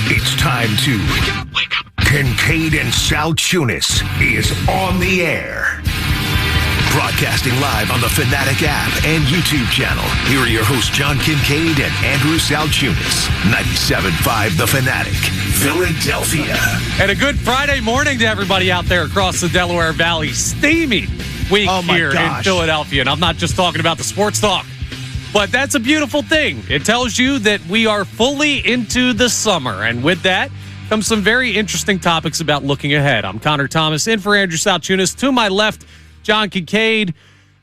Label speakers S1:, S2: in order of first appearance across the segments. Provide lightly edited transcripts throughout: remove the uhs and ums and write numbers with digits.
S1: it's time to wake up. Kincaid and Saltunis is on the air. Broadcasting live on the Fanatic app and YouTube channel. Here are your hosts, John Kincaid and Andrew Saltunis. 97.5 The Fanatic, Philadelphia.
S2: And a good Friday morning to everybody out there across the Delaware Valley. Steamy week here in Philadelphia. And I'm not just talking about the sports talk, but that's a beautiful thing. It tells you that we are fully into the summer. And with that comes some very interesting topics about looking ahead. I'm Connor Thomas, in for Andrew Saltunis. To my left, John Kincaid.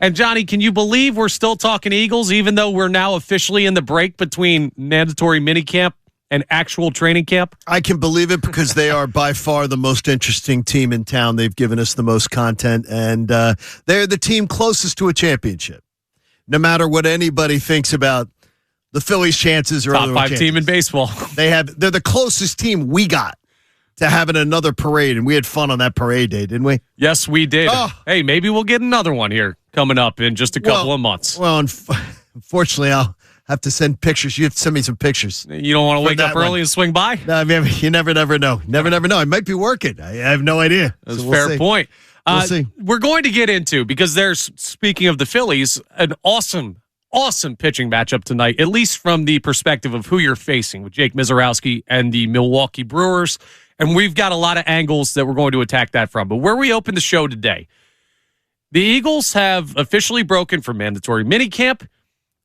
S2: And Johnny, can you believe we're still talking Eagles, even though we're now officially in the break between mandatory minicamp and actual training camp?
S3: I can believe it because they are by far the most interesting team in town. They've given us the most content, and they're the team closest to a championship. No matter what anybody thinks about the Phillies' chances or
S2: top five team in baseball.
S3: They're the closest team we got to having another parade, and we had fun on that parade day, didn't we?
S2: Yes, we did. Oh. Hey, maybe we'll get another one here coming up in just a couple of months.
S3: Well, unfortunately, I'll have to send pictures. You have to send me some pictures.
S2: You don't want to wake up early and swing by?
S3: No, I mean, you never know. Never know. I might be working. I have no idea.
S2: That's a fair point.
S3: We'll see.
S2: We're going to get into, because there's, speaking of the Phillies, an awesome pitching matchup tonight, at least from the perspective of who you're facing with Jake Mizorowski and the Milwaukee Brewers. And we've got a lot of angles that we're going to attack that from. But where we open the show today, the Eagles have officially broken for mandatory minicamp,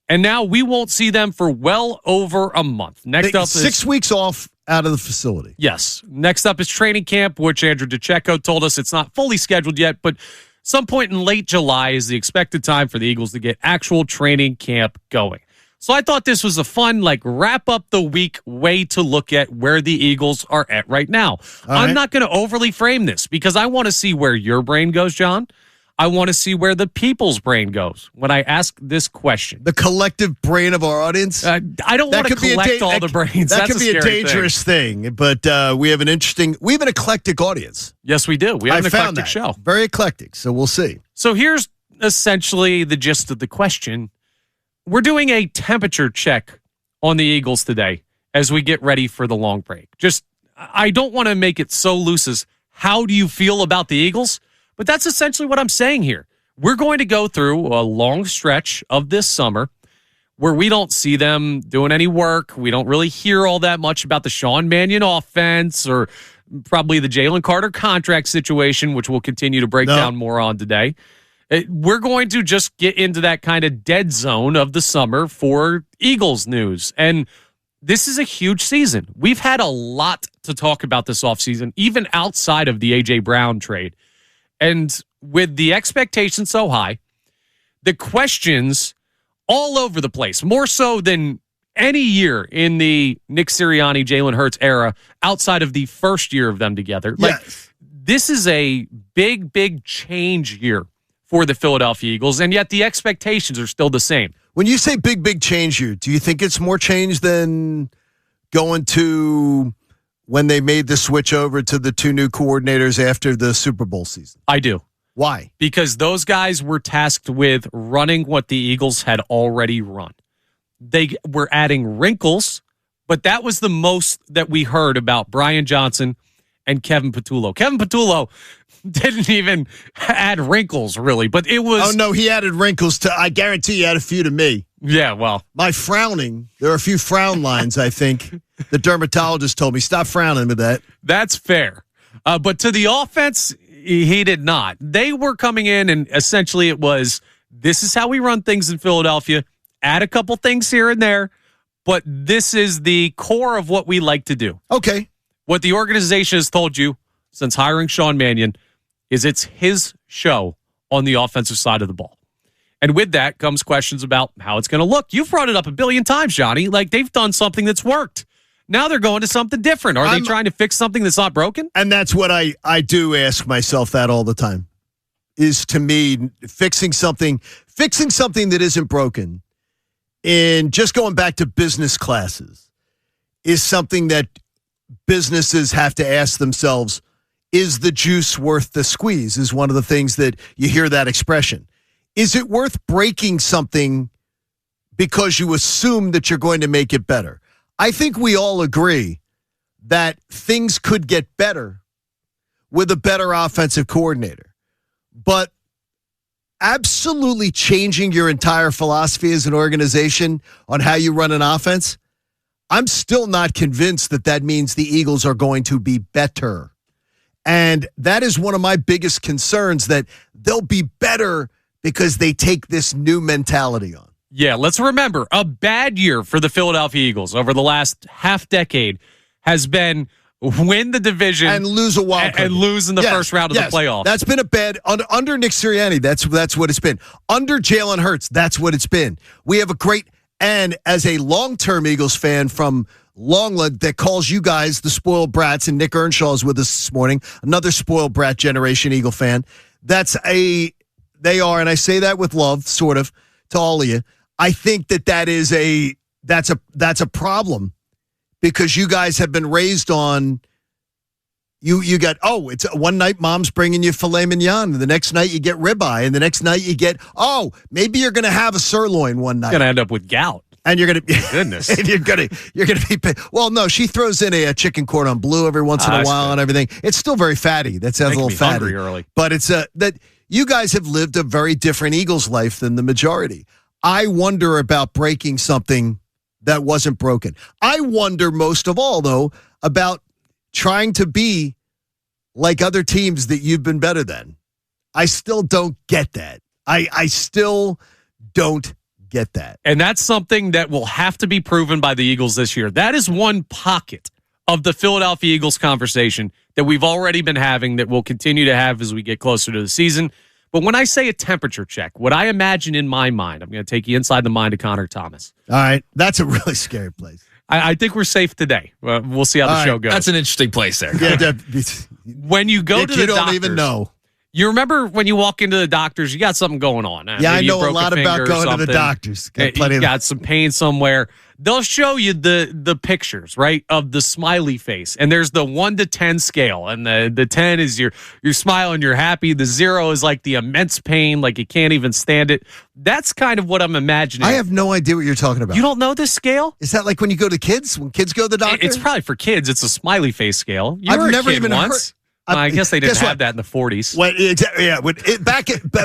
S2: and now we won't see them for well over a month. Next up is
S3: 6 weeks off out of the facility.
S2: Yes. Next up is training camp, which Andrew DeCecco told us it's not fully scheduled yet, but some point in late July is the expected time for the Eagles to get actual training camp going. So I thought this was a fun, wrap up the week way to look at where the Eagles are at right now. I'm not going to overly frame this because I want to see where your brain goes, John. I want to see where the people's brain goes when I ask this question.
S3: The collective brain of our audience?
S2: I don't want to collect all the brains.
S3: That could be a dangerous thing. But we have an eclectic audience.
S2: Yes, we do. We have an eclectic show.
S3: Very eclectic, so we'll see.
S2: So here's essentially the gist of the question. We're doing a temperature check on the Eagles today as we get ready for the long break. I don't want to make it so loose as how do you feel about the Eagles? But that's essentially what I'm saying here. We're going to go through a long stretch of this summer where we don't see them doing any work. We don't really hear all that much about the Sean Mannion offense or probably the Jalen Carter contract situation, which we'll continue to break down more on today. We're going to just get into that kind of dead zone of the summer for Eagles news. And this is a huge season. We've had a lot to talk about this offseason, even outside of the A.J. Brown trade. And with the expectations so high, the questions all over the place, more so than any year in the Nick Sirianni, Jalen Hurts era, outside of the first year of them together.
S3: Yes.
S2: This is a big, big change year for the Philadelphia Eagles, and yet the expectations are still the same.
S3: When you say big, big change year, do you think it's more change than going to when they made the switch over to the two new coordinators after the Super Bowl season?
S2: I do.
S3: Why?
S2: Because those guys were tasked with running what the Eagles had already run. They were adding wrinkles, but that was the most that we heard about Brian Johnson and Kevin Patullo. Kevin Patullo didn't even add wrinkles, really, but it was...
S3: Oh, no, he added wrinkles to... I guarantee he added a few to me.
S2: Yeah, well...
S3: My frowning, there are a few frown lines, I think. The dermatologist told me, stop frowning with that.
S2: That's fair. But to the offense, he did not. They were coming in, and essentially it was, this is how we run things in Philadelphia. Add a couple things here and there, but this is the core of what we like to do.
S3: Okay.
S2: What the organization has told you since hiring Sean Mannion is it's his show on the offensive side of the ball. And with that comes questions about how it's going to look. You've brought it up a billion times, Johnny. They've done something that's worked. Now they're going to something different. Are they trying to fix something that's not broken?
S3: And that's what I do ask myself that all the time. Is to me, fixing something that isn't broken, and just going back to business classes, is something that businesses have to ask themselves, is the juice worth the squeeze? Is one of the things that you hear that expression. Is it worth breaking something because you assume that you're going to make it better? I think we all agree that things could get better with a better offensive coordinator. But absolutely changing your entire philosophy as an organization on how you run an offense, I'm still not convinced that that means the Eagles are going to be better. And that is one of my biggest concerns, that they'll be better because they take this new mentality on.
S2: Yeah, let's remember, a bad year for the Philadelphia Eagles over the last half decade has been win the division
S3: and lose a wild card.
S2: And lose in the first round of the playoffs.
S3: That's been a bad under Nick Sirianni. That's what it's been. Under Jalen Hurts, that's what it's been. We have a great, and as a long-term Eagles fan from Longland that calls you guys the spoiled brats, and Nick Earnshaw is with us this morning, another spoiled brat generation Eagle fan. They are, and I say that with love, sort of, to all of you. I think that's a problem, because you guys have been raised on, you got, it's one night mom's bringing you filet mignon, and the next night you get ribeye, and the next night you get, maybe you're going to have a sirloin one night.
S2: Going to end up with gout.
S3: And you're going to,
S2: goodness,
S3: you're going to be, well, no, she throws in a chicken cordon bleu every once in a while and everything. It's still very fatty. That sounds a little fatty.
S2: Hungry early.
S3: But it's that you guys have lived a very different Eagles life than the majority. I wonder about breaking something that wasn't broken. I wonder most of all, though, about trying to be like other teams that you've been better than. I still don't get that. I still don't get that.
S2: And that's something that will have to be proven by the Eagles this year. That is one pocket of the Philadelphia Eagles conversation that we've already been having, that we'll continue to have as we get closer to the season. But when I say a temperature check, what I imagine in my mind, I'm going to take you inside the mind of Connor Thomas.
S3: All right. That's a really scary place.
S2: I think we're safe today. We'll see how the show goes.
S4: That's an interesting place there.
S3: Yeah,
S2: when you go to the doctors, you
S3: don't even know.
S2: You remember when you walk into the doctors, you got something going on.
S3: Yeah, I know a lot about going to the doctors.
S2: You got some pain somewhere. They'll show you the pictures, right, of the smiley face. And there's the 1 to 10 scale. And the 10 is you're smiling, you're happy. The 0 is like the immense pain, like you can't even stand it. That's kind of what I'm imagining.
S3: I have no idea what you're talking about.
S2: You don't know this scale?
S3: Is that like when you go to kids? When kids go to the doctor?
S2: It's probably for kids. It's a smiley face scale.
S3: I've never even
S2: once.
S3: heard.
S2: I guess they didn't have that in the 40s.
S3: Well, exactly. Yeah.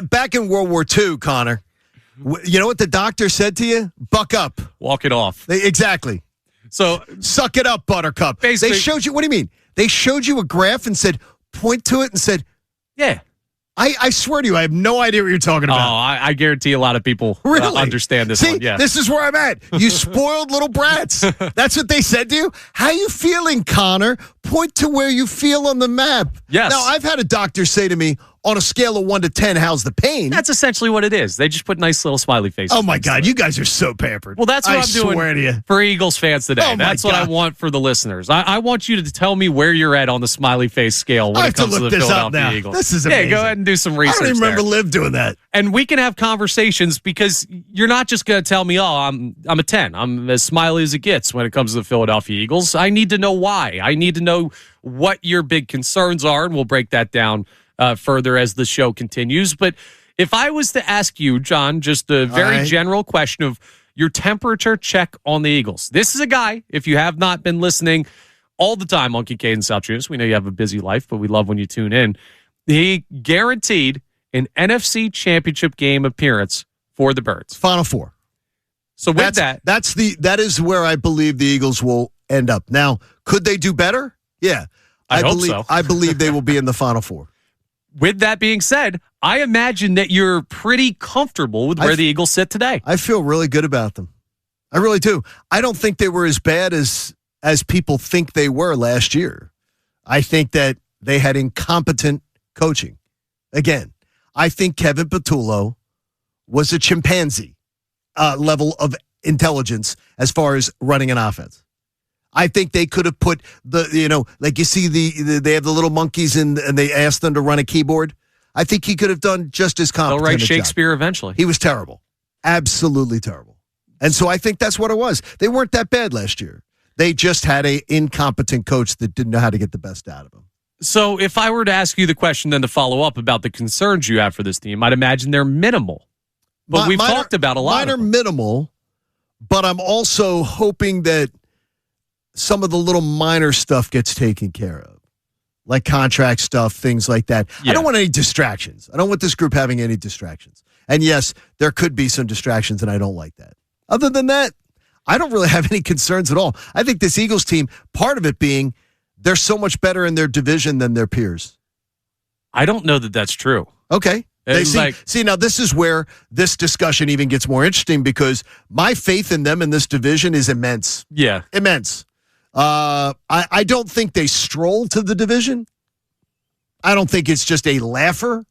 S3: Back in World War II, Connor, you know what the doctor said to you? Buck up.
S2: Walk it off.
S3: Exactly.
S2: So
S3: suck it up, Buttercup.
S2: Basically,
S3: they showed you. What do you mean? They showed you a graph and said, point to it and said,
S2: yeah.
S3: I swear to you, I have no idea what you're talking about.
S2: Oh, I guarantee a lot of people
S3: really
S2: understand this
S3: See,
S2: one. Yeah.
S3: This is where I'm at. You spoiled little brats. That's what they said to you? How you feeling, Connor? Point to where you feel on the map.
S2: Yes.
S3: Now, I've had a doctor say to me, on a scale of 1 to 10, how's the pain?
S2: That's essentially what it is. They just put nice little smiley faces.
S3: Oh, my God. You guys are so pampered.
S2: Well, that's what I'm doing
S3: swear to you.
S2: For Eagles fans today.
S3: Oh,
S2: that's what I want for the listeners. I want you to tell me where you're at on the smiley face scale when it comes to the Philadelphia Eagles.
S3: This is amazing.
S2: Yeah, go ahead and do some research.
S3: I don't even remember Liv doing that.
S2: And we can have conversations, because you're not just going to tell me, I'm a 10. I'm as smiley as it gets when it comes to the Philadelphia Eagles. I need to know why. I need to know what your big concerns are, and we'll break that down further as the show continues. But if I was to ask you, John, just a very general question of your temperature check on the Eagles. This is a guy, if you have not been listening all the time on Kincaid and South Tunis, we know you have a busy life, but we love when you tune in. He guaranteed an NFC Championship game appearance for the Birds.
S3: Final Four.
S2: So with
S3: that is where I believe the Eagles will end up. Now, could they do better? Yeah.
S2: I hope so.
S3: I believe they will be in the Final Four.
S2: With that being said, I imagine that you're pretty comfortable with where the Eagles sit today.
S3: I feel really good about them. I really do. I don't think they were as bad as people think they were last year. I think that they had incompetent coaching. Again, I think Kevin Patullo was a chimpanzee level of intelligence as far as running an offense. I think they could have put like you see they have the little monkeys and they asked them to run a keyboard. I think he could have done just as competent.
S2: They'll write Shakespeare eventually.
S3: He was terrible. Absolutely terrible. And so I think that's what it was. They weren't that bad last year. They just had an incompetent coach that didn't know how to get the best out of them.
S2: So if I were to ask you the question then to follow up about the concerns you have for this team, I'd imagine they're minimal. But we've talked about a lot.
S3: Mine are minimal, but I'm also hoping that some of the little minor stuff gets taken care of, like contract stuff, things like that.
S2: Yeah.
S3: I don't want any distractions. I don't want this group having any distractions. And yes, there could be some distractions, and I don't like that. Other than that, I don't really have any concerns at all. I think this Eagles team, part of it being they're so much better in their division than their peers.
S2: I don't know that that's true.
S3: Okay. See, now this is where this discussion even gets more interesting because my faith in them in this division is immense.
S2: Yeah.
S3: Immense. I don't think they stroll to the division. I don't think it's just a laugher,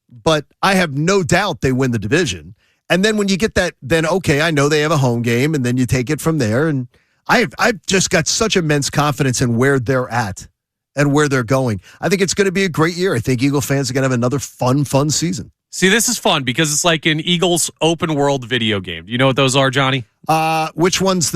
S3: but I have no doubt they win the division. And then when you get that, then okay, I know they have a home game, and then you take it from there. And I've just got such immense confidence in where they're at and where they're going. I think it's going to be a great year. I think Eagle fans are going to have another fun season.
S2: See, this is fun because it's like an Eagles open world video game. Do you know what those are, Johnny?
S3: Which one's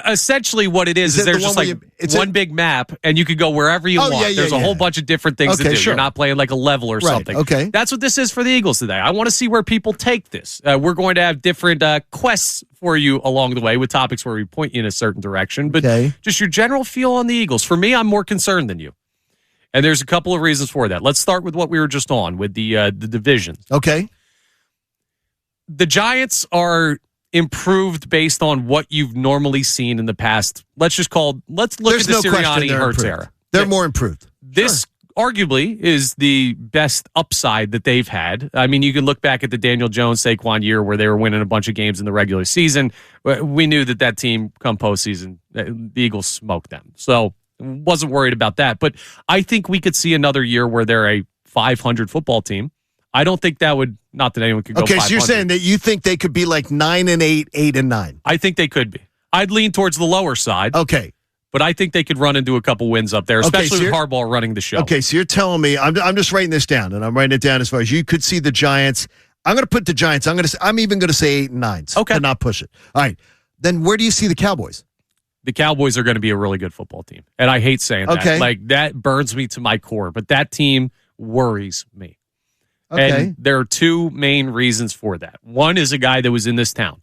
S2: essentially what it is there's just like one big map, and you could go wherever you want. There's a whole bunch of different things to do.
S3: Sure.
S2: You're not playing like a level or something.
S3: Okay.
S2: That's what this is for the Eagles today. I want to see where people take this. We're going to have different quests for you along the way with topics where we point you in a certain direction. But just your general feel on the Eagles. For me, I'm more concerned than you. And there's a couple of reasons for that. Let's start with what we were just on with the division.
S3: Okay.
S2: The Giants are improved based on what you've normally seen in the past. Let's look at the Sirianni Hurts era.
S3: They're more improved.
S2: This arguably is the best upside that they've had. I mean, you can look back at the Daniel Jones, Saquon year where they were winning a bunch of games in the regular season. We knew that team come postseason, the Eagles smoked them. So wasn't worried about that. But I think we could see another year where they're a 500 football team. I don't think that would, not that anyone could go 500.
S3: So you're saying that you think they could be like 9-8, 8-9.
S2: I think they could be. I'd lean towards the lower side.
S3: Okay.
S2: But I think they could run into a couple wins up there, especially with Harbaugh running the show.
S3: Okay, so you're telling me, I'm just writing this down, and I'm writing it down as far as you could see the Giants. I'm going to put the Giants, I'm even going to say 8-9.
S2: Okay.
S3: To not push it. All right. Then where do you see the Cowboys?
S2: The Cowboys are going to be a really good football team. And I hate saying that.
S3: Okay.
S2: Like, that burns me to my core. But that team worries me.
S3: Okay.
S2: And there are two main reasons for that. One is a guy that was in this town.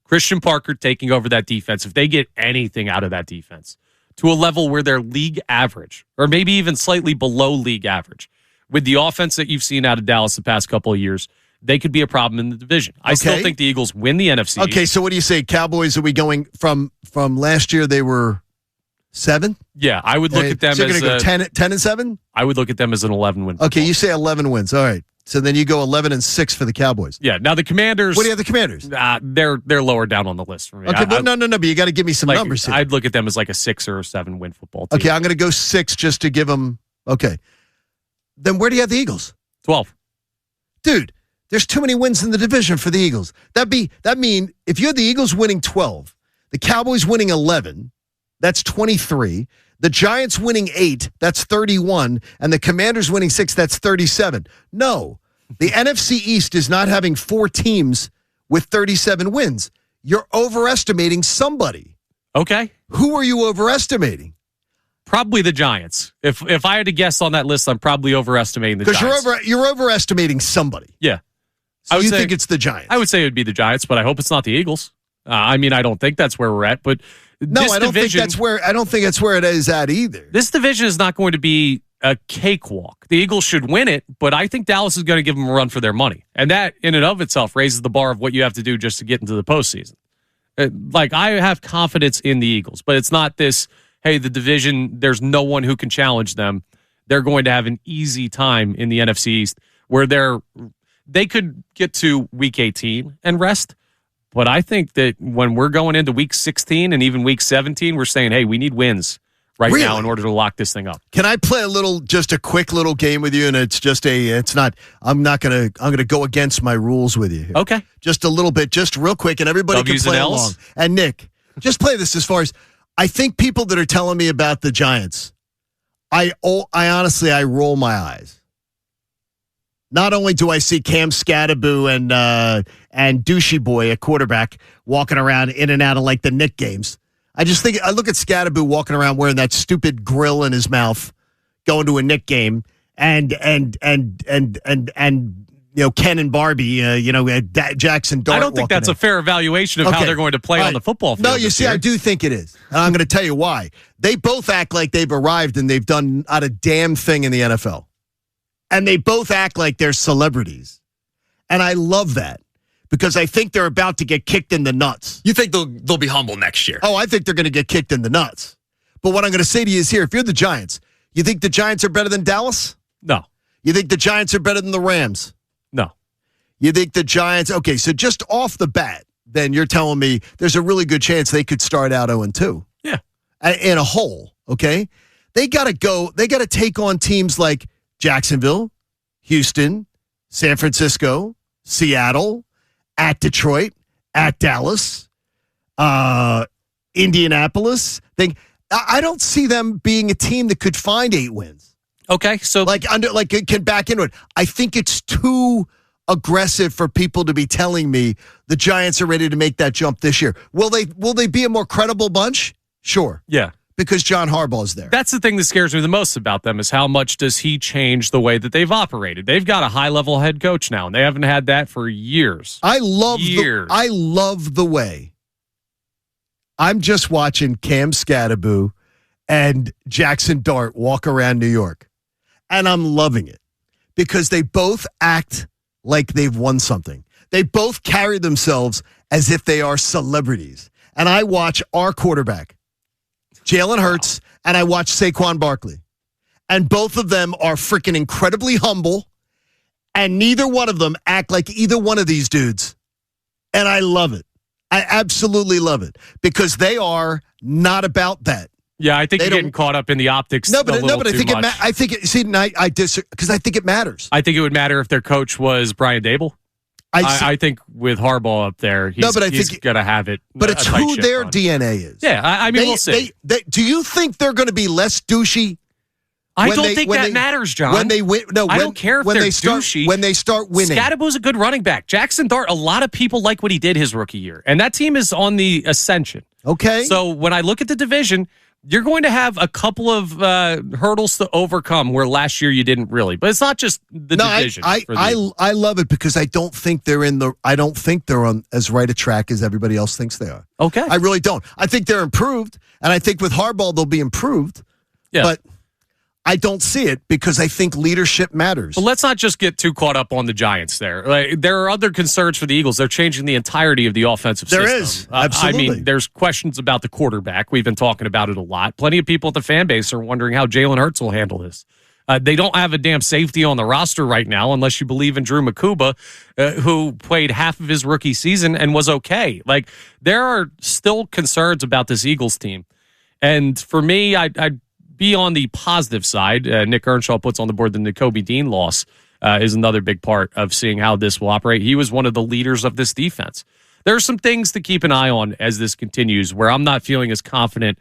S2: Christian Parker taking over that defense. If they get anything out of that defense to a level where they're league average, or maybe even slightly below league average, with the offense that you've seen out of Dallas the past couple of years, they could be a problem in the division. I still think the Eagles win the NFC.
S3: Okay, so what do you say? Cowboys, are we going from last year they were 7?
S2: Yeah, I would look at them
S3: so
S2: as
S3: going to go 10-7?
S2: I would look at them as an 11-win.
S3: Okay, you say 11 wins. All right. So then you go 11-6 for the Cowboys.
S2: Yeah. Now the Commanders.
S3: What do you have the Commanders?
S2: They're lower down on the list for me.
S3: Okay, but no. But you got to give me some numbers here.
S2: I'd look at them as like a 6 or 7 win football team.
S3: Okay, I'm going to go 6 just to give them. Okay. Then where do you have the Eagles?
S2: 12.
S3: Dude, there's too many wins in the division for the Eagles. That mean if you had the Eagles winning 12, the Cowboys winning 11, that's 23. The Giants winning 8, that's 31. And the Commanders winning 6, that's 37. No, the NFC East is not having 4 teams with 37 wins. You're overestimating somebody.
S2: Okay.
S3: Who are you overestimating?
S2: Probably the Giants. If I had to guess on that list, I'm probably overestimating the Giants.
S3: Because you're overestimating somebody.
S2: Yeah.
S3: So you think it's the Giants?
S2: I would say it would be the Giants, but I hope it's not the Eagles. I mean, I don't think that's where we're at, but
S3: no, I don't think that's where it is at either.
S2: This division is not going to be a cakewalk. The Eagles should win it, but I think Dallas is going to give them a run for their money. And that in and of itself raises the bar of what you have to do just to get into the postseason. Like, I have confidence in the Eagles, but it's not this, hey, the division, there's no one who can challenge them. They're going to have an easy time in the NFC East where they could get to week 18 and rest. But I think that when we're going into week 16 and even week 17, we're saying, hey, we need wins now in order to lock this thing up.
S3: Can I play just a quick little game with you? And I'm going to go against my rules with you here.
S2: Okay.
S3: Just a little bit, just real quick, and everybody can play along. And Nick, just play this as far as, I think people that are telling me about the Giants, I honestly roll my eyes. Not only do I see Cam Scattaboo and Douchey Boy, a quarterback, walking around in and out of like the Knick games. I look at Scattaboo walking around wearing that stupid grill in his mouth, going to a Knick game, and Ken and Barbie, Jackson Dart.
S2: I don't think that's a fair evaluation of how they're going to play on the football field.
S3: No, you see, I do think it is. And I'm going to tell you why. They both act like they've arrived and they've done not a damn thing in the NFL. And they both act like they're celebrities. And I love that because I think they're about to get kicked in the nuts.
S4: You think they'll be humble next year?
S3: Oh, I think they're going to get kicked in the nuts. But what I'm going to say to you is here, if you're the Giants, you think the Giants are better than Dallas?
S2: No.
S3: You think the Giants are better than the Rams?
S2: No.
S3: You think the Giants, okay, so just off the bat, then you're telling me there's a really good chance they could start out 0-2.
S2: Yeah.
S3: In a hole, okay? They got to take on teams like Jacksonville, Houston, San Francisco, Seattle, at Detroit, at Dallas, Indianapolis. I don't see them being a team that could find 8 wins.
S2: Okay, so
S3: can back into it. I think it's too aggressive for people to be telling me the Giants are ready to make that jump this year. Will they be a more credible bunch? Sure.
S2: Yeah.
S3: Because John Harbaugh's there.
S2: That's the thing that scares me the most about them is how much does he change the way that they've operated. They've got a high-level head coach now, and they haven't had that for years.
S3: I love the way. I'm just watching Cam Scatterbo and Jackson Dart walk around New York, and I'm loving it because they both act like they've won something. They both carry themselves as if they are celebrities. And I watch our quarterback, Jalen Hurts, and I watch Saquon Barkley. And both of them are freaking incredibly humble, and neither one of them act like either one of these dudes. And I love it. I absolutely love it because they are not about that.
S2: Yeah, I think you're getting caught up in the optics.
S3: No, but I think I disagree because I think it matters.
S2: I think it would matter if their coach was Brian Dable. I think with Harbaugh up there, he's going to have it.
S3: But it's who their DNA is.
S2: Yeah, I mean, we'll see.
S3: Do you think they're going to be less douchey?
S2: I don't think that matters, John.
S3: When they win,
S2: I don't care if they're douchey.
S3: When they start winning.
S2: Scadabo's a good running back. Jackson Dart, a lot of people like what he did his rookie year. And that team is on the ascension.
S3: Okay.
S2: So when I look at the division, you're going to have a couple of hurdles to overcome where last year you didn't really. But it's not just the division.
S3: I love it because I don't think they're on as right a track as everybody else thinks they are.
S2: Okay.
S3: I really don't. I think they're improved, and I think with Harbaugh they'll be improved. Yeah. But I don't see it because I think leadership matters.
S2: But let's not just get too caught up on the Giants there. There are other concerns for the Eagles. They're changing the entirety of the offensive system.
S3: There is. Absolutely.
S2: I mean, there's questions about the quarterback. We've been talking about it a lot. Plenty of people at the fan base are wondering how Jalen Hurts will handle this. They don't have a damn safety on the roster right now unless you believe in Drew Makuba, who played half of his rookie season and was okay. There are still concerns about this Eagles team. And for me, I'd be on the positive side. Nick Earnshaw puts on the board the Nakobe Dean loss is another big part of seeing how this will operate. He was one of the leaders of this defense. There are some things to keep an eye on as this continues where I'm not feeling as confident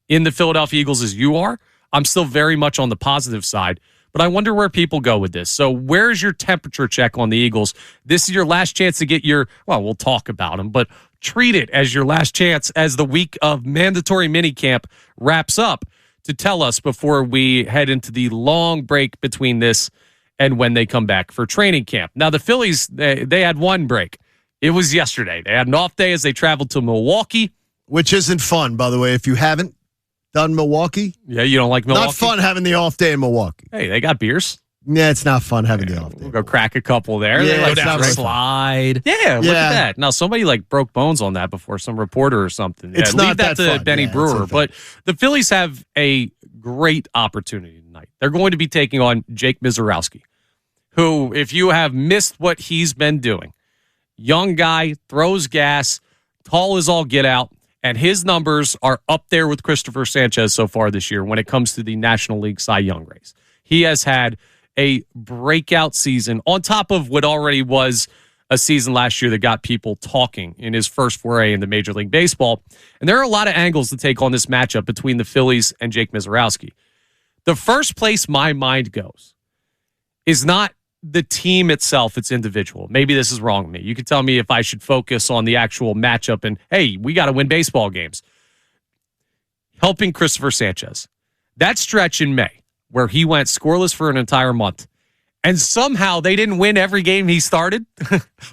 S2: in the Philadelphia Eagles as you are. I'm still very much on the positive side, but I wonder where people go with this. So where's your temperature check on the Eagles? This is your last chance to get we'll talk about them, but treat it as your last chance as the week of mandatory minicamp wraps up to tell us before we head into the long break between this and when they come back for training camp. Now, the Phillies, they had one break. It was yesterday. They had an off day as they traveled to Milwaukee.
S3: Which isn't fun, by the way, if you haven't done Milwaukee.
S2: Yeah, you don't like Milwaukee?
S3: Not fun having the off day in Milwaukee.
S2: Hey, they got beers.
S3: Yeah, it's not fun having the off day.
S2: We'll go crack a couple there.
S3: Yeah,
S2: they go down a slide. Yeah, look at that. Now, somebody broke bones on that before, some reporter or something.
S3: It's not
S2: leave that to
S3: fun.
S2: Benny Brewer. But the Phillies have a great opportunity tonight. They're going to be taking on Jake Mizorowski, who, if you have missed what he's been doing, young guy, throws gas, tall as all get out, and his numbers are up there with Christopher Sanchez so far this year when it comes to the National League Cy Young race. He has had a breakout season on top of what already was a season last year that got people talking in his first foray into Major League Baseball. And there are a lot of angles to take on this matchup between the Phillies and Jake Mizorowski. The first place my mind goes is not the team itself, it's individual. Maybe this is wrong with me. You can tell me if I should focus on the actual matchup and, hey, we got to win baseball games. Helping Christopher Sanchez. That stretch in May where he went scoreless for an entire month and somehow they didn't win every game he started.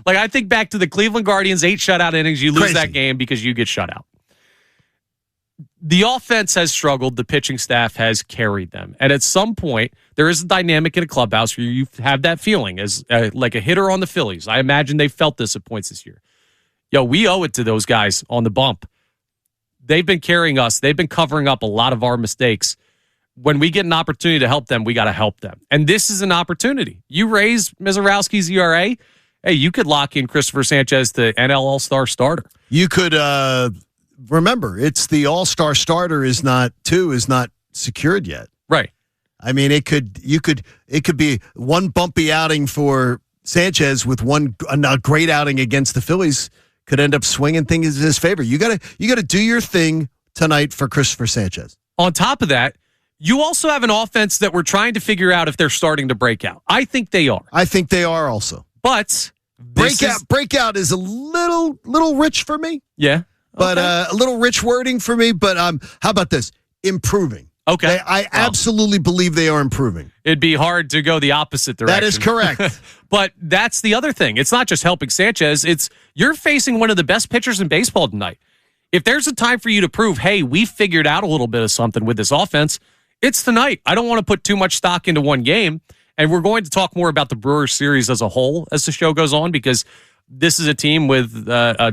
S2: Like, I think back to the Cleveland Guardians, 8 shutout innings. You lose that game because you get shut out. The offense has struggled. The pitching staff has carried them. And at some point, there is a dynamic in a clubhouse where you have that feeling as like a hitter on the Phillies. I imagine they felt this at points this year. Yo, we owe it to those guys on the bump. They've been carrying us. They've been covering up a lot of our mistakes. When we get an opportunity to help them, we got to help them. And this is an opportunity. You raise Mizorowski's ERA, hey, you could lock in Christopher Sanchez to NL All-Star starter.
S3: You could remember, it's the All-Star starter is not secured yet.
S2: Right.
S3: I mean, it could be one bumpy outing for Sanchez with a great outing against the Phillies could end up swinging things in his favor. You got to do your thing tonight for Christopher Sanchez. On
S2: top of that, you also have an offense that we're trying to figure out if they're starting to break out. I think they are.
S3: I think they are also.
S2: But
S3: breakout is a little rich for me.
S2: Yeah.
S3: But a little rich wording for me. But how about this? Improving.
S2: Okay.
S3: I absolutely believe they are improving.
S2: It'd be hard to go the opposite direction.
S3: That is correct.
S2: But that's the other thing. It's not just helping Sanchez. It's you're facing one of the best pitchers in baseball tonight. If there's a time for you to prove, hey, we figured out a little bit of something with this offense, it's tonight. I don't want to put too much stock into one game. And we're going to talk more about the Brewers series as a whole as the show goes on, because this is a team with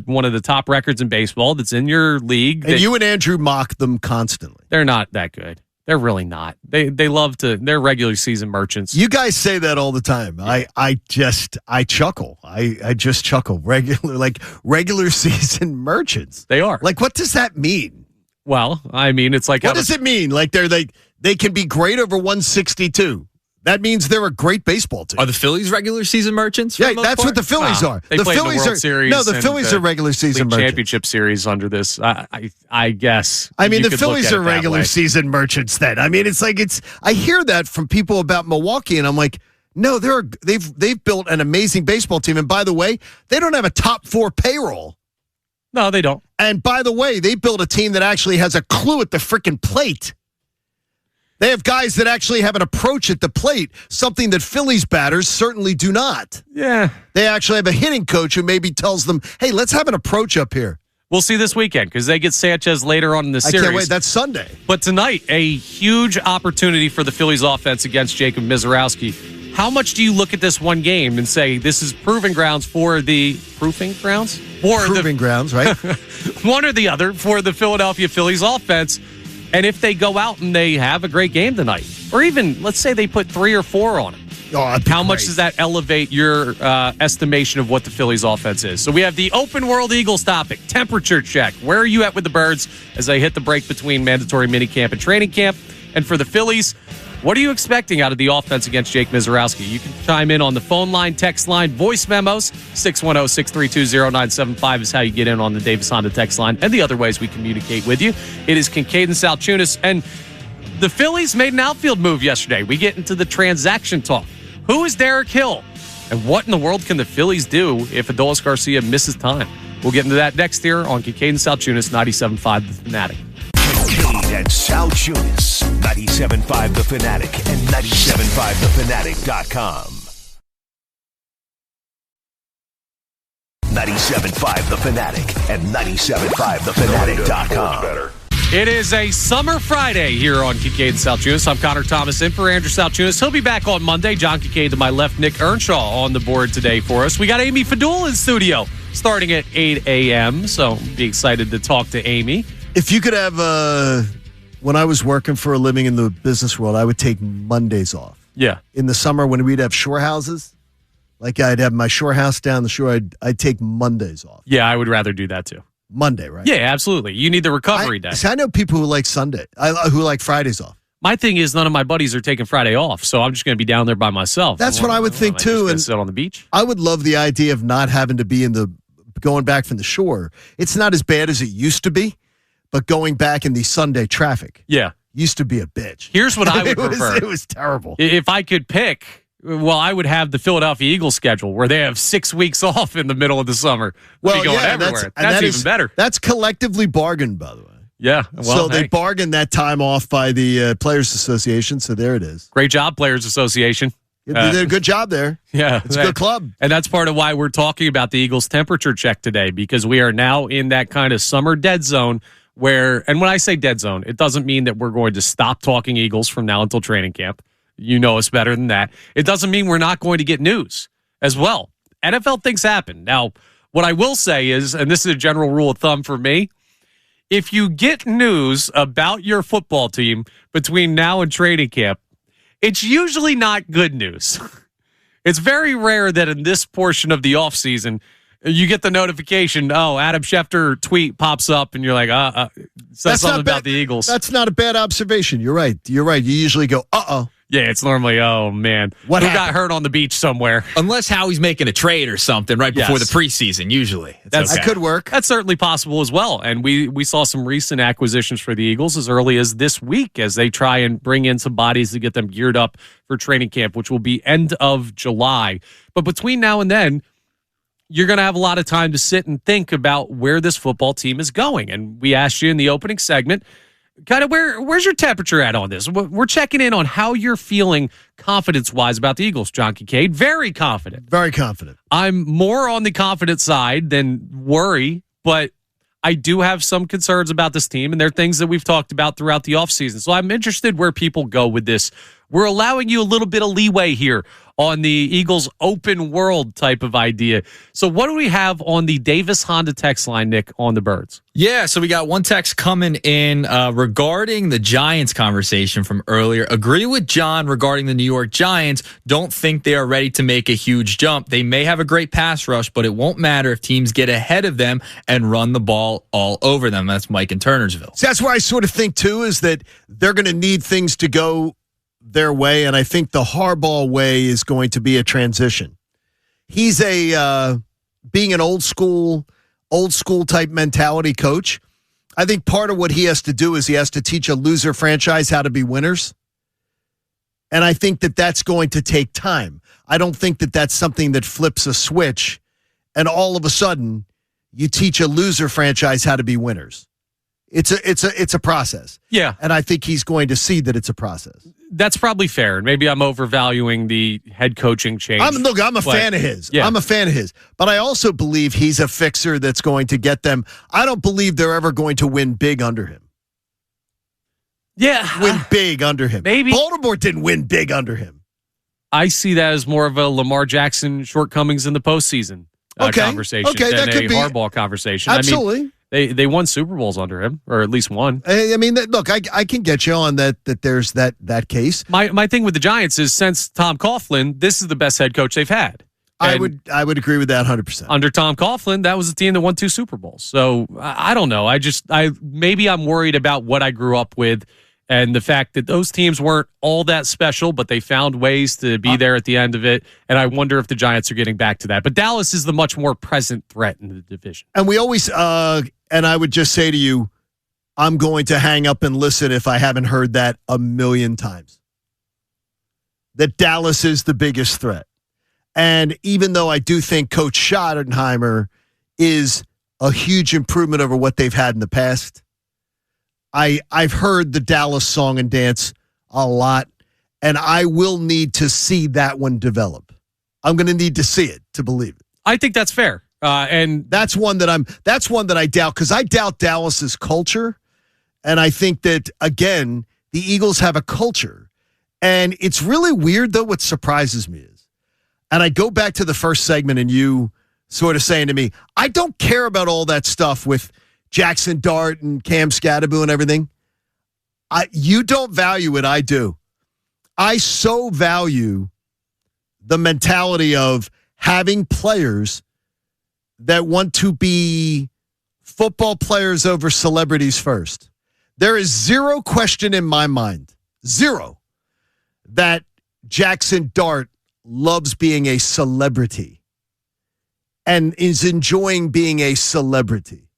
S2: one of the top records in baseball that's in your league.
S3: And you and Andrew mock them constantly.
S2: They're not that good. They're really not. They love to. They're regular season merchants.
S3: You guys say that all the time.
S2: Yeah.
S3: I chuckle. I just chuckle. Regular season merchants.
S2: They are.
S3: Like, what does that mean?
S2: Well, I mean, it's like
S3: what does it mean? Like they can be great over 162. That means they're a great baseball team.
S4: Are the Phillies regular season merchants?
S3: Yeah, that's what the Phillies are.
S2: They play
S3: Phillies
S2: the World Series.
S3: No, the Phillies are regular season merchants.
S2: Championship series under this. I guess.
S3: I mean, the Phillies are regular season merchants. Then I mean, I hear that from people about Milwaukee, and I'm like, no, they've built an amazing baseball team. And by the way, they don't have a top 4 payroll.
S2: No, they don't.
S3: And by the way, they built a team that actually has a clue at the freaking plate. They have guys that actually have an approach at the plate, something that Phillies batters certainly do not.
S2: Yeah.
S3: They actually have a hitting coach who maybe tells them, hey, let's have an approach up here.
S2: We'll see this weekend because they get Sanchez later on in the series.
S3: I can't wait. That's Sunday.
S2: But tonight, a huge opportunity for the Phillies offense against Jacob Mizorowski. How much do you look at this one game and say this is proving grounds for the proving grounds?
S3: Proving grounds, right?
S2: One or the other for the Philadelphia Phillies offense. And if they go out and they have a great game tonight, or even, let's say they put 3 or 4 on it, how much does that elevate your estimation of what the Phillies offense is? So we have the open world Eagles topic, temperature check. Where are you at with the Birds as they hit the break between mandatory minicamp and training camp? And for the Phillies, what are you expecting out of the offense against Jake Mizorowski? You can chime in on the phone line, text line, voice memos. 610-632-0975 is how you get in on the Davis Honda text line and the other ways we communicate with you. It is Kincaid and Salchunas. And the Phillies made an outfield move yesterday. We get into the transaction talk. Who is Derek Hill? And what in the world can the Phillies do if Adolis Garcia misses time? We'll get into that next year on Kincaid and Salchunas, 97.5 The Fanatic.
S1: Kincaid and Salchunas, 97.5 The Fanatic and 97.5thefanatic.com. 97.5 The Fanatic and 97.5thefanatic.com.
S2: It is a summer Friday here on Kincaid and Salchunas. I'm Connor Thomas in for Andrew Salchunas. He'll be back on Monday. John Kincaid to my left, Nick Earnshaw on the board today for us. We got Amy Fadul in studio starting at 8 a.m., so be excited to talk to Amy.
S3: If you could have, when I was working for a living in the business world, I would take Mondays off.
S2: Yeah.
S3: In the summer when we'd have shore houses, like I'd have my shore house down the shore, I'd take Mondays off.
S2: Yeah, I would rather do that too.
S3: Monday, right?
S2: Yeah, absolutely. You need the recovery day.
S3: See, I know people who like Sunday, who like Fridays off.
S2: My thing is none of my buddies are taking Friday off, so I'm just going to be down there by myself.
S3: That's what I would think too.
S2: And sit on the beach.
S3: I would love the idea of not having to be going back from the shore. It's not as bad as it used to be, but going back in the Sunday traffic.
S2: Yeah.
S3: Used to be a bitch.
S2: Here's what I would prefer.
S3: It was terrible.
S2: If I could pick, well, I would have the Philadelphia Eagles schedule where they have 6 weeks off in the middle of the summer. Well, going everywhere. That's even better.
S3: That's collectively bargained, by the way.
S2: Yeah. Well,
S3: so they bargained that time off by the Players Association, so there it is.
S2: Great job, Players Association.
S3: They did a good job there.
S2: Yeah.
S3: It's a good club.
S2: And that's part of why we're talking about the Eagles temperature check today, because we are now in that kind of summer dead zone where, and when I say dead zone, it doesn't mean that we're going to stop talking Eagles from now until training camp. You know us better than that. It doesn't mean we're not going to get news as well. NFL things happen. Now, what I will say is, and this is a general rule of thumb for me, if you get news about your football team between now and training camp, it's usually not good news. It's very rare that in this portion of the offseason, you get the notification, Adam Schefter tweet pops up, and you're like, says something about the Eagles.
S3: That's not a bad observation. You're right. You usually go, uh-oh.
S2: Yeah, it's normally, oh, man. Who got hurt on the beach somewhere?
S4: Unless Howie's making a trade or something right before the preseason, usually.
S3: That could work.
S2: That's certainly possible as well. And we saw some recent acquisitions for the Eagles as early as this week as they try and bring in some bodies to get them geared up for training camp, which will be end of July. But between now and then, you're going to have a lot of time to sit and think about where this football team is going. And we asked you in the opening segment, kind of where's your temperature at on this? We're checking in on how you're feeling confidence-wise about the Eagles, John Kincaid. Very confident.
S3: Very confident.
S2: I'm more on the confident side than worry, but I do have some concerns about this team, and they're things that we've talked about throughout the offseason. So I'm interested where people go with this. We're allowing you a little bit of leeway here on the Eagles open world type of idea. So what do we have on the Davis Honda text line, Nick, on the Birds?
S4: Yeah, so we got one text coming in regarding the Giants conversation from earlier. Agree with John regarding the New York Giants. Don't think they are ready to make a huge jump. They may have a great pass rush, but it won't matter if teams get ahead of them and run the ball all over them. That's Mike in Turnersville.
S3: So that's where I sort of think, too, is that they're going to need things to go their way, and I think the Harbaugh way is going to be a transition. He's being an old school type mentality coach. I think part of what he has to do is he has to teach a loser franchise how to be winners, and I think that that's going to take time. I don't think that that's something that flips a switch, and all of a sudden you teach a loser franchise how to be winners. It's a process.
S2: Yeah.
S3: And I think he's going to see that it's a process.
S2: That's probably fair. And maybe I'm overvaluing the head coaching change.
S3: I'm a fan of his.
S2: Yeah.
S3: I'm a fan of his. But I also believe he's a fixer that's going to get them. I don't believe they're ever going to win big under him.
S2: Yeah.
S3: Win big under him.
S2: Maybe.
S3: Baltimore didn't win big under him.
S2: I see that as more of a Lamar Jackson shortcomings in the postseason conversation than
S3: that could
S2: a
S3: be.
S2: Harbaugh conversation.
S3: Absolutely.
S2: I mean, they won Super Bowls under him, or at least one.
S3: I mean, look, I can get you on that there's that case.
S2: My thing with the Giants is since Tom Coughlin, this is the best head coach they've had. And
S3: I would agree with that 100%.
S2: Under Tom Coughlin, that was the team that won 2 Super Bowls. So I don't know. Maybe I'm worried about what I grew up with and the fact that those teams weren't all that special, but they found ways to be there at the end of it. And I wonder if the Giants are getting back to that. But Dallas is the much more present threat in the division.
S3: And we always, and I would just say to you, I'm going to hang up and listen if I haven't heard that a million times. That Dallas is the biggest threat. And even though I do think Coach Schottenheimer is a huge improvement over what they've had in the past, I've heard the Dallas song and dance a lot, and I will need to see that one develop. I'm going to need to see it to believe it.
S2: I think that's fair. And
S3: that's one that I doubt, because I doubt Dallas's culture. And I think that, again, the Eagles have a culture. And it's really weird, though, what surprises me is, and I go back to the first segment and you sort of saying to me, I don't care about all that stuff with Jackson Dart and Cam Scatterbo and everything. You don't value it. I do. I so value the mentality of having players that want to be football players over celebrities first. There is zero question in my mind, zero, that Jackson Dart loves being a celebrity and is enjoying being a celebrity.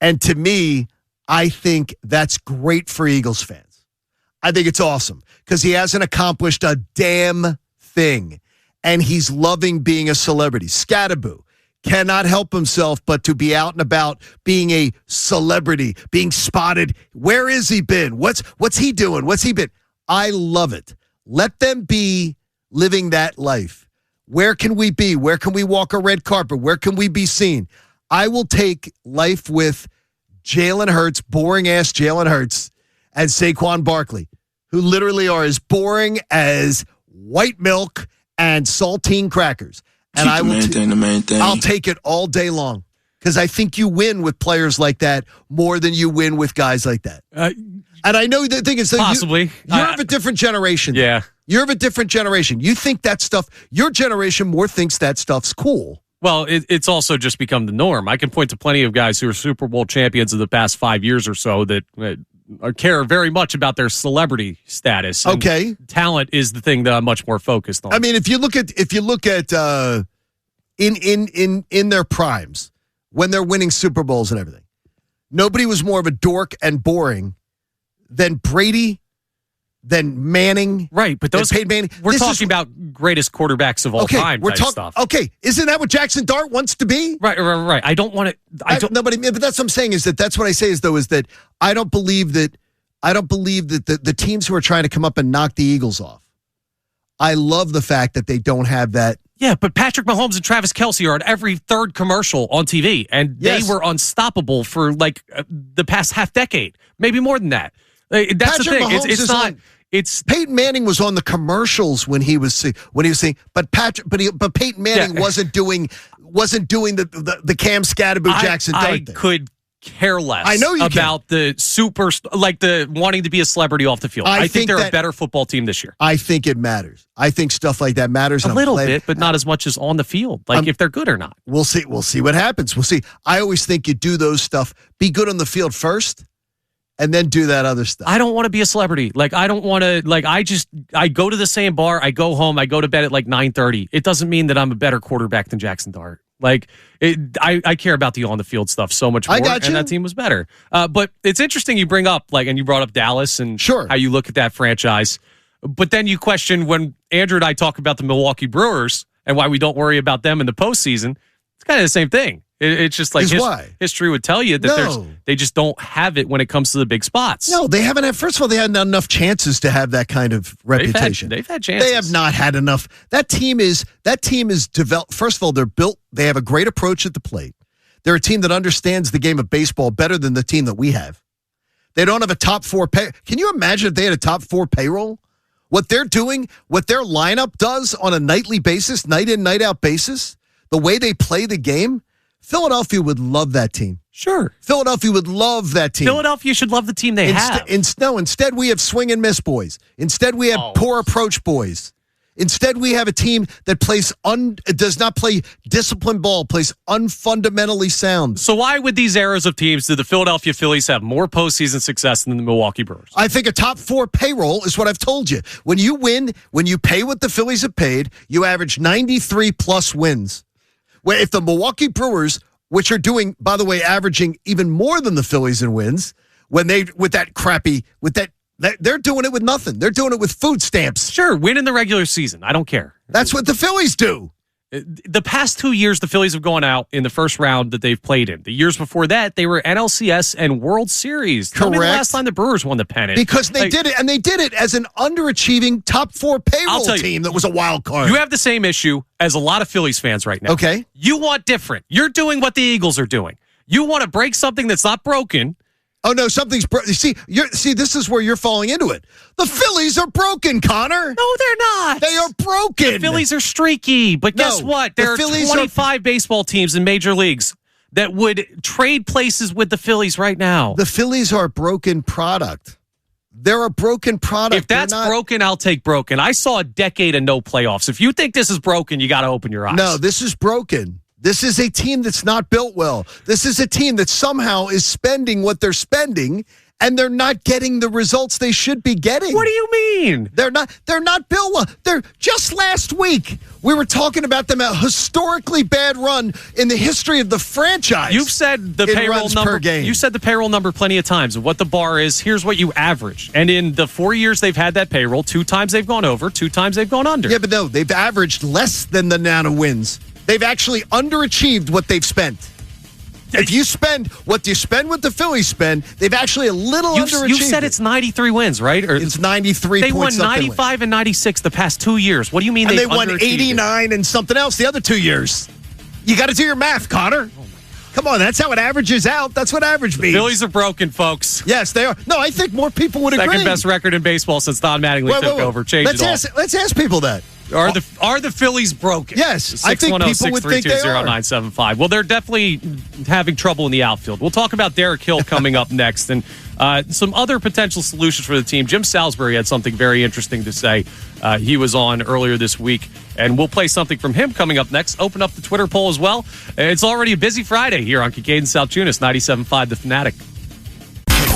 S3: And to me, I think that's great for Eagles fans. I think it's awesome because he hasn't accomplished a damn thing, and he's loving being a celebrity. Scatterbo cannot help himself but to be out and about being a celebrity, being spotted. Where has he been? What's he doing? What's he been? I love it. Let them be living that life. Where can we be? Where can we walk a red carpet? Where can we be seen? I will take life with Jalen Hurts, boring-ass Jalen Hurts, and Saquon Barkley, who literally are as boring as white milk and saltine crackers. And I will
S5: the main thing.
S3: I'll take it all day long because I think you win with players like that more than you win with guys like that. And I know the thing is,
S2: possibly
S3: you're of a different generation.
S2: Yeah.
S3: You're of a different generation. You think that stuff, your generation more thinks that stuff's cool.
S2: Well, it's also just become the norm. I can point to plenty of guys who are Super Bowl champions of the past 5 years or so that care very much about their celebrity status. And
S3: okay.
S2: Talent is the thing that I'm much more focused on.
S3: I mean, if you look at in their primes, when they're winning Super Bowls and everything, nobody was more of a dork and boring than Brady, than Manning.
S2: Right, but those
S3: Peyton Manning.
S2: We're talking about greatest quarterbacks of all time type stuff.
S3: Okay, isn't that what Jackson Dart wants to be?
S2: Right. I don't want it.
S3: But that's what I'm saying is that's what I say is that I don't believe that the teams who are trying to come up and knock the Eagles off. I love the fact that they don't have that.
S2: Yeah, but Patrick Mahomes and Travis Kelce are on every third commercial on TV, and they were unstoppable for like the past half decade, maybe more than that. That's
S3: Patrick
S2: the thing.
S3: Mahomes
S2: It's not. It's
S3: Peyton Manning was on the commercials when he was saying, but Peyton Manning wasn't doing the Cam Scatterbo Jackson Dart thing.
S2: I could care less about the super, like the wanting to be a celebrity off the field. I think they're a better football team this year.
S3: I think it matters. I think stuff like that matters.
S2: A little bit, but not as much as on the field. Like if they're good or not.
S3: We'll see. We'll see what happens. We'll see. I always think you do those stuff. Be good on the field first, and then do that other stuff.
S2: I don't want to be a celebrity. Like, I don't want to, like, I go to the same bar, I go home, I go to bed at like 9:30. It doesn't mean that I'm a better quarterback than Jackson Dart. Like, I care about the on-the-field stuff so much more, and that team was better. But it's interesting you bring up, like, and you brought up Dallas and how you look at that franchise. But then you question when Andrew and I talk about the Milwaukee Brewers and why we don't worry about them in the postseason. It's kind of the same thing. It's just like history would tell you that they just don't have it when it comes to the big spots.
S3: No, they haven't had. First of all, they haven't had enough chances to have that kind of reputation.
S2: They've had chances.
S3: They have not had enough. That team is developed. First of all, they're built. They have a great approach at the plate. They're a team that understands the game of baseball better than the team that we have. They don't have a top four pay. Can you imagine if they had a top four payroll? What they're doing, what their lineup does on a nightly basis, night in, night out basis, the way they play the game. Philadelphia would love that team.
S2: Sure.
S3: Philadelphia would love that team.
S2: Philadelphia should love the team they have.
S3: Instead, we have swing and miss boys. Instead, we have poor approach boys. Instead, we have a team that does not play disciplined ball, plays unfundamentally sound.
S2: So why would these eras of teams do the Philadelphia Phillies have more postseason success than the Milwaukee Brewers?
S3: I think a top four payroll is what I've told you. When you win, when you pay what the Phillies have paid, you average 93 plus wins. Where if the Milwaukee Brewers, which are doing, by the way, averaging even more than the Phillies in wins, they're doing it with nothing. They're doing it with food stamps.
S2: Sure, win in the regular season. I don't care.
S3: That's what the Phillies do.
S2: The past 2 years, the Phillies have gone out in the first round that they've played in. The years before that, they were NLCS and World Series.
S3: Correct.
S2: Tell me the last time the Brewers won the pennant.
S3: Because they did it, and they did it as an underachieving top four payroll team that was a wild card.
S2: You have the same issue as a lot of Phillies fans right now.
S3: Okay.
S2: You want different. You're doing what the Eagles are doing. You want to break something that's not broken.
S3: Oh, no, something's broken. See, this is where you're falling into it. The Phillies are broken, Connor.
S2: No, they're not.
S3: They are broken.
S2: The Phillies are streaky, but guess what? There are 25 baseball teams in major leagues that would trade places with the Phillies right now.
S3: The Phillies are a broken product. They're a broken product.
S2: If that's broken, I'll take broken. I saw a decade of no playoffs. If you think this is broken, you got to open your eyes.
S3: No, this is broken. This is a team that's not built well. This is a team that somehow is spending what they're spending, and they're not getting the results they should be getting.
S2: What do you mean?
S3: They're not built well. They're just last week we were talking about them, a historically bad run in the history of the franchise.
S2: You've said the payroll number
S3: per game.
S2: You said the payroll number plenty of times. What the bar is, here's what you average. And in the 4 years they've had that payroll, 2 times they've gone over, 2 times they've gone under.
S3: Yeah, but no, they've averaged less than the amount of wins. They've actually underachieved what they've spent. if you spend what you spend what the Phillies spend, they've actually a little underachieved.
S2: You've said it's 93 wins, right? Or
S3: it's 93.
S2: They won 95 and 96 the past 2 years. What do you mean
S3: they won 89 and something else the other 2 years? You got to do your math, Connor. Come on, that's how it averages out. That's what average means.
S2: Phillies are broken, folks.
S3: Yes, they are. No, I think more people would agree.
S2: Second best record in baseball since Don Mattingly took over.
S3: Let's ask people that.
S2: Are the Phillies broken?
S3: Yes, I think people would think they are.
S2: 610-632-0975. Well, they're definitely having trouble in the outfield. We'll talk about Derek Hill coming up next and some other potential solutions for the team. Jim Salisbury had something very interesting to say. He was on earlier this week, and we'll play something from him coming up next. Open up the Twitter poll as well. It's already a busy Friday here on Kincaid and South Tunis, 97.5 The Fanatic.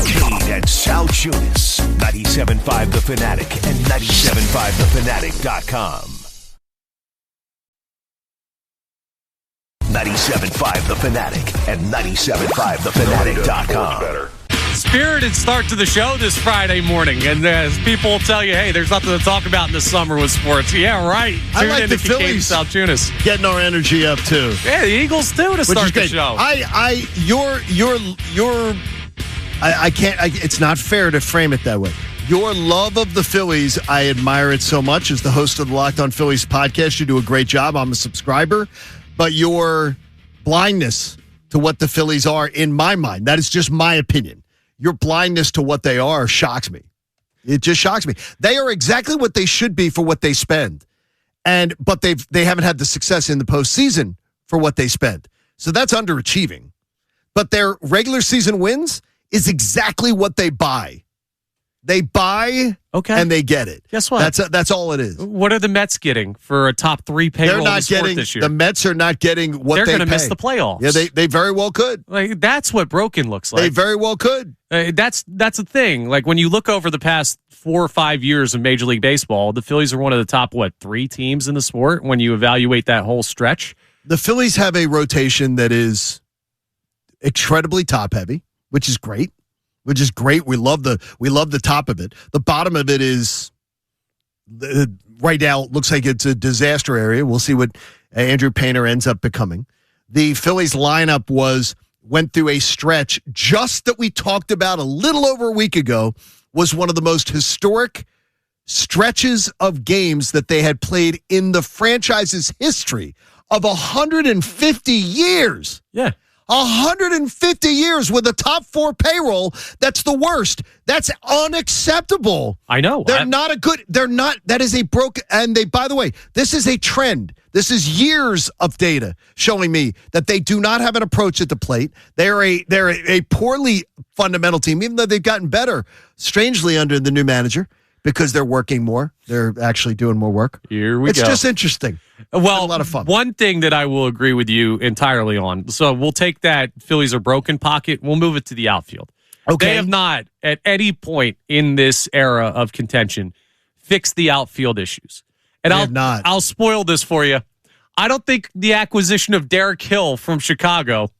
S1: Kincaid and South Tunis, 97.5 The Fanatic and 97.5thefanatic.com. 97.5 The Fanatic and 97.5thefanatic.com.
S2: Spirited start to the show this Friday morning, and as people will tell you, hey, there's nothing to talk about in the summer with sports. Yeah, right.
S3: I like the Phillies
S2: South Tunis
S3: getting our energy up too.
S2: Yeah, the Eagles too to start the show.
S3: I can't. It's not fair to frame it that way. Your love of the Phillies, I admire it so much. As the host of the Locked On Phillies podcast, you do a great job. I'm a subscriber, but your blindness to what the Phillies are, in my mind, that is just my opinion. Your blindness to what they are shocks me. It just shocks me. They are exactly what they should be for what they spend, but they haven't had the success in the postseason for what they spend. So that's underachieving. But their regular season wins is exactly what they buy. They buy and they get it.
S2: Guess what?
S3: That's all it is.
S2: What are the Mets getting for a top 3 payroll in the sport this year?
S3: The Mets are not getting what
S2: they're
S3: going
S2: to miss the playoffs.
S3: Yeah, they very well could.
S2: Like, that's what broken looks like.
S3: They very well could.
S2: That's a thing. Like when you look over the past 4 or 5 years of Major League Baseball, the Phillies are one of the top 3 teams in the sport when you evaluate that whole stretch.
S3: The Phillies have a rotation that is incredibly top heavy, which is great. We love the top of it. The bottom of it is right now looks like it's a disaster area. We'll see what Andrew Painter ends up becoming. The Phillies lineup went through a stretch just that we talked about a little over a week ago, was one of the most historic stretches of games that they had played in the franchise's history of 150 years.
S2: Yeah.
S3: 150 years with a top 4 payroll. That's the worst. That's unacceptable.
S2: I know.
S3: That is a broken, and by the way, this is a trend. This is years of data showing me that they do not have an approach at the plate. They're a poorly fundamental team, even though they've gotten better, strangely, under the new manager, because they're working more. They're actually doing more work.
S2: Here we go.
S3: It's just interesting.
S2: Well,
S3: a lot of fun.
S2: One thing that I will agree with you entirely on. So we'll take that Phillies are broken pocket. We'll move it to the outfield.
S3: Okay.
S2: They have not, at any point in this era of contention, fixed the outfield issues. And I'll spoil this for you. I don't think the acquisition of Derek Hill from Chicago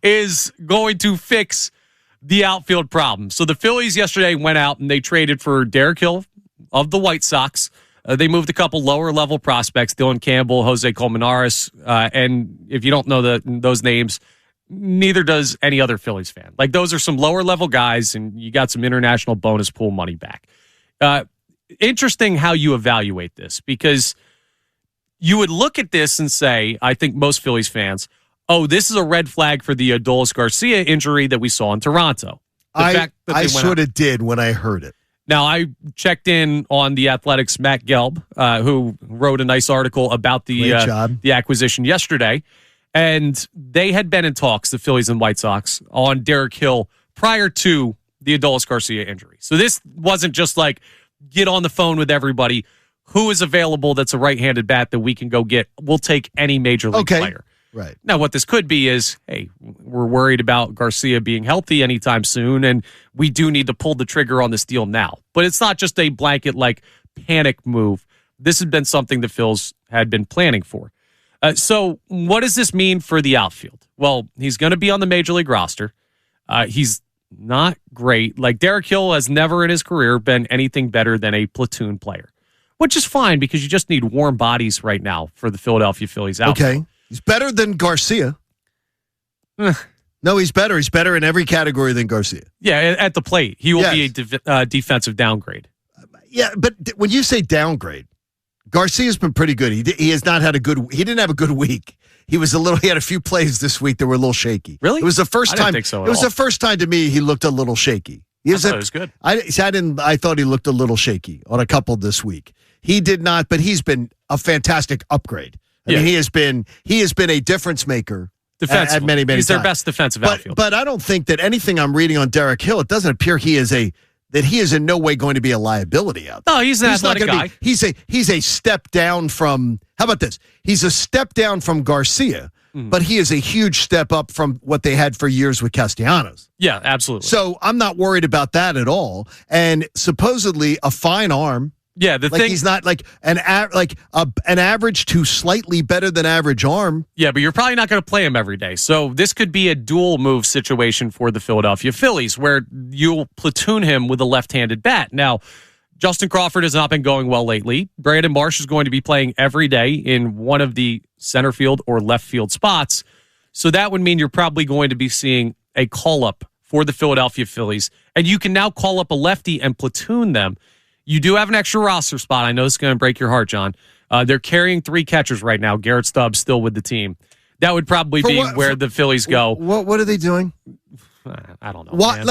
S2: is going to fix the outfield problem. So the Phillies yesterday went out and they traded for Derek Hill of the White Sox. They moved a couple lower-level prospects, Dylan Campbell, Jose Colmenares, and if you don't know those names, neither does any other Phillies fan. Like, those are some lower-level guys, and you got some international bonus pool money back. Interesting how you evaluate this, because you would look at this and say, I think most Phillies fans, oh, this is a red flag for the Adolis Garcia injury that we saw in Toronto.
S3: I sort of did when I heard it.
S2: Now, I checked in on the Athletics' Matt Gelb, who wrote a nice article about the acquisition yesterday, and they had been in talks, the Phillies and White Sox, on Derek Hill prior to the Adolis Garcia injury. So this wasn't just like, get on the phone with everybody. Who is available that's a right-handed bat that we can go get? We'll take any major league player.
S3: Right.
S2: Now, what this could be is, hey, we're worried about Garcia being healthy anytime soon, and we do need to pull the trigger on this deal now. But it's not just a blanket, panic move. This has been something the Phils had been planning for. So what does this mean for the outfield? Well, he's going to be on the major league roster. He's not great. Derek Hill has never in his career been anything better than a platoon player, which is fine because you just need warm bodies right now for the Philadelphia Phillies outfield.
S3: Okay. He's better than Garcia. No, he's better. He's better in every category than Garcia.
S2: Yeah, at the plate. He will be a defensive downgrade.
S3: Yeah, but when you say downgrade, Garcia's been pretty good. He has not had he didn't have a good week. He had a few plays this week that were a little shaky.
S2: Really?
S3: It was the first time.
S2: I didn't think so at
S3: it was
S2: all.
S3: the first time to me he looked a little shaky.
S2: I thought it was good.
S3: I thought he looked a little shaky on a couple this week. He did not, but he's been a fantastic upgrade. I mean, he has been a difference maker at many
S2: He's
S3: times.
S2: their best defensive outfield.
S3: But I don't think that anything I'm reading on Derek Hill, it doesn't appear he is in no way going to be a liability out there.
S2: No, he's an athletic guy.
S3: He's a step down from. How about this? He's a step down from Garcia, but he is a huge step up from what they had for years with Castellanos.
S2: Yeah, absolutely.
S3: So I'm not worried about that at all. And supposedly a fine arm.
S2: Yeah,
S3: He's not like an average to slightly better than average arm.
S2: Yeah, but you're probably not going to play him every day. So this could be a dual move situation for the Philadelphia Phillies, where you'll platoon him with a left-handed bat. Now, Justin Crawford has not been going well lately. Brandon Marsh is going to be playing every day in one of the center field or left field spots. So that would mean you're probably going to be seeing a call-up for the Philadelphia Phillies. And you can now call up a lefty and platoon them. You do have an extra roster spot. I know it's going to break your heart, John. They're carrying 3 catchers right now. Garrett Stubbs still with the team. That would probably be where the Phillies go.
S3: What are they doing?
S2: I don't know.
S3: What?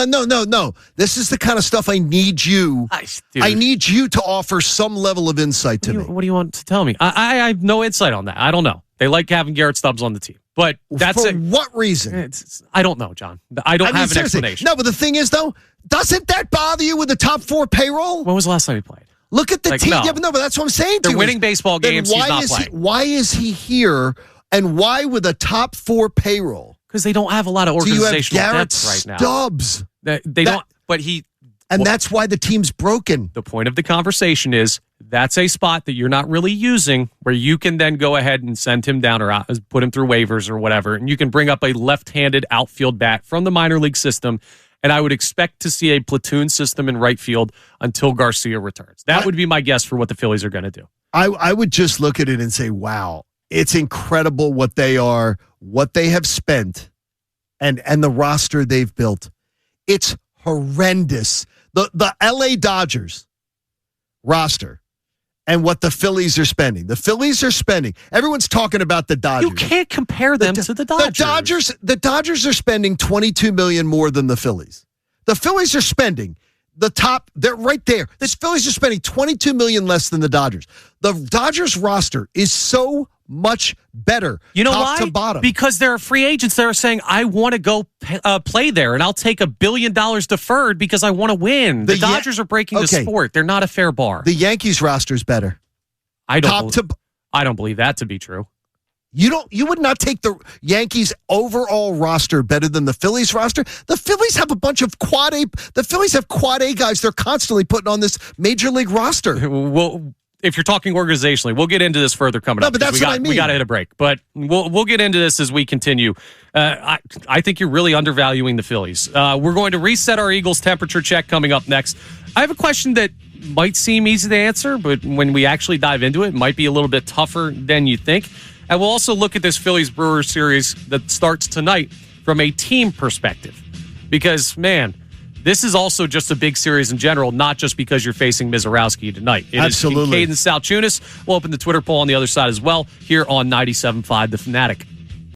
S3: No. This is the kind of stuff I need you. I need you to offer some level of insight to me.
S2: What do you want to tell me? I have no insight on that. I don't know. They like having Garrett Stubbs on the team. But that's
S3: for what reason?
S2: I don't know, John. I don't have an explanation.
S3: No, but the thing is, though, doesn't that bother you with the top 4 payroll?
S2: When was the last time he played?
S3: Look at the team.
S2: No.
S3: Yeah, but that's what I'm saying to you.
S2: They're winning baseball games. He's not playing.
S3: Why is he here, and why with a top 4 payroll?
S2: Because they don't have a lot of organizational
S3: Garrett
S2: depth right now.
S3: Stubbs.
S2: They don't. But
S3: that's why the team's broken.
S2: The point of the conversation is that's a spot that you're not really using, where you can then go ahead and send him down or put him through waivers or whatever, and you can bring up a left-handed outfield bat from the minor league system. And I would expect to see a platoon system in right field until Garcia returns. That would be my guess for what the Phillies are going to do.
S3: I would just look at it and say, wow, it's incredible what they have spent, and the roster they've built. It's horrendous. The LA Dodgers roster and what the Phillies are spending. The Phillies are spending. Everyone's talking about the Dodgers.
S2: You can't compare them to the Dodgers.
S3: The Dodgers are spending $22 million more than the Phillies. The Phillies are spending they're right there. The Phillies are spending $22 million less than the Dodgers. The Dodgers roster is so much better.
S2: You know
S3: top
S2: why?
S3: To bottom.
S2: Because there are free agents that are saying, I want to go play there, and I'll take $1 billion deferred because I want to win. The Dodgers are breaking the sport. They're not a fair bar.
S3: The Yankees roster is better.
S2: I don't believe that to be true.
S3: You would not take the Yankees overall roster better than the Phillies roster. The Phillies have a bunch of quad A guys they're constantly putting on this major league roster.
S2: Well, if you're talking organizationally, we'll get into this further coming up.
S3: But that's what I mean.
S2: We got to hit a break, but we'll get into this as we continue. I think you're really undervaluing the Phillies. We're going to reset our Eagles temperature check coming up next. I have a question that might seem easy to answer, but when we actually dive into it might be a little bit tougher than you think. And we'll also look at this Phillies-Brewers series that starts tonight from a team perspective. Because, man, this is also just a big series in general, not just because you're facing Mizorowski tonight. It
S3: Absolutely.
S2: is Kincaid and Salchunas. We'll open the Twitter poll on the other side as well here on 97.5 The Fanatic.